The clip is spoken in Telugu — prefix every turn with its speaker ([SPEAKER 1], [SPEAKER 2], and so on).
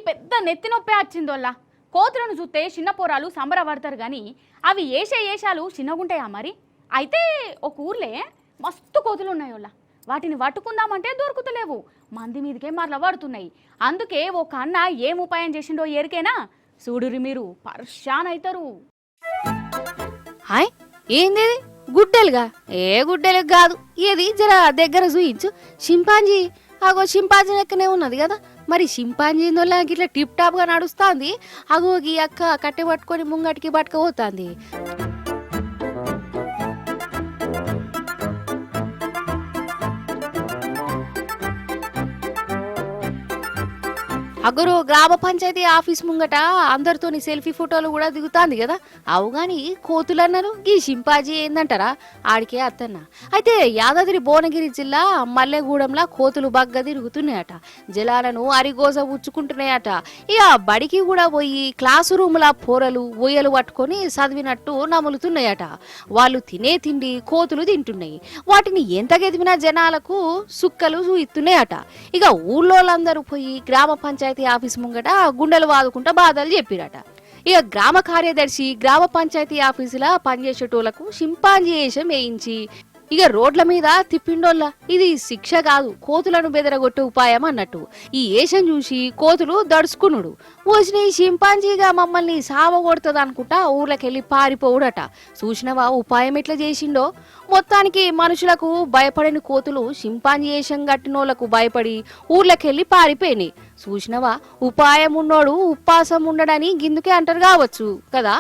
[SPEAKER 1] పెద్ద నెత్తి నొప్పి వచ్చిందోళ్ళ. కోతులను చూస్తే చిన్న పోరాలు సంబరపడతారు కానీ అవి ఏషాలు చిన్నగుంటాయా మరి? అయితే ఒక ఊర్లే మస్తు కోతులు ఉన్నాయోళ్ళ. వాటిని పట్టుకుందామంటే దొరుకుతలేవు, మంది మీదకే మరల పడుతున్నాయి. అందుకే ఒక అన్న ఏం ఉపాయం చేసిండో ఎరికేనా? చూడురి మీరు, పర్షాన్ అవుతారు.
[SPEAKER 2] హాయ్, ఏంది గుడ్డలుగా? ఏ గుడ్డలు కాదు, ఇది జర దగ్గర చూయించు. చింపాంజీ, అగో చింపాంజీ లెక్కనే ఉన్నది కదా. మరి చింపాంజీ ఇట్లా టిప్ టాప్ గా నడుస్తుంది. అగో ఈ అక్క కట్టె పట్టుకొని ముంగటికి పట్టుకపోతుంది. అగరు గ్రామ పంచాయతీ ఆఫీస్ ముంగట అందరితోని సెల్ఫీ ఫోటోలు కూడా దిగుతాంది కదా. అవు గాని కోతులు అన్నారు, ఈ చింపాజీ ఏందంటారా? ఆడికే అత్తన్న. అయితే యాదాద్రి భువనగిరి జిల్లా మల్లెగూడెంలా కోతులు బగ్గ తిరుగుతున్నాయట. జలాలను అరిగోస ఉచ్చుకుంటున్నాయట. ఇక బడికి కూడా పోయి క్లాసు రూముల పోరలు ఉయ్యలు పట్టుకొని చదివినట్టు నములుతున్నాయట. వాళ్ళు తినే తిండి కోతులు తింటున్నాయి. వాటిని ఎంత గెదివినా జనాలకు సుక్కలు చూయిస్తున్నాయట. ఇక ఊళ్ళోళ్ళందరూ పోయి గ్రామ పంచాయతీ ఆఫీస్ ముంగట గుండెలు వాదుకుంటా బాధలు చెప్పిరట. ఇక గ్రామ కార్యదర్శి గ్రామ పంచాయతీ ఆఫీసులా పనిచేసేటోళ్లకు చింపాంజీ వేషం వేయించి ఇక రోడ్ల మీద తిప్పిండోళ్ళ. ఇది శిక్ష కాదు, కోతులను బెదరగొట్టే ఉపాయం అన్నట్టు. ఈ ఏషం చూసి కోతులు దడుచుకునుడు. వచ్చిన ఈ చింపాంజీగా మమ్మల్ని సావ కొడుతుంది అనుకుంటా ఊర్లకెళ్ళి పారిపోవుడట. చూసినవా ఉపాయం ఎట్లా చేసిండో? మొత్తానికి మనుషులకు భయపడని కోతులు చింపాంజీ ఏషం కట్టినోళ్లకు భయపడి ఊర్లకెళ్ళి పారిపోయినాయి. చూసినవా, ఉపాయం ఉన్నోడు ఉపాసం ఉండడని గిందుకే అంటారు కావచ్చు కదా.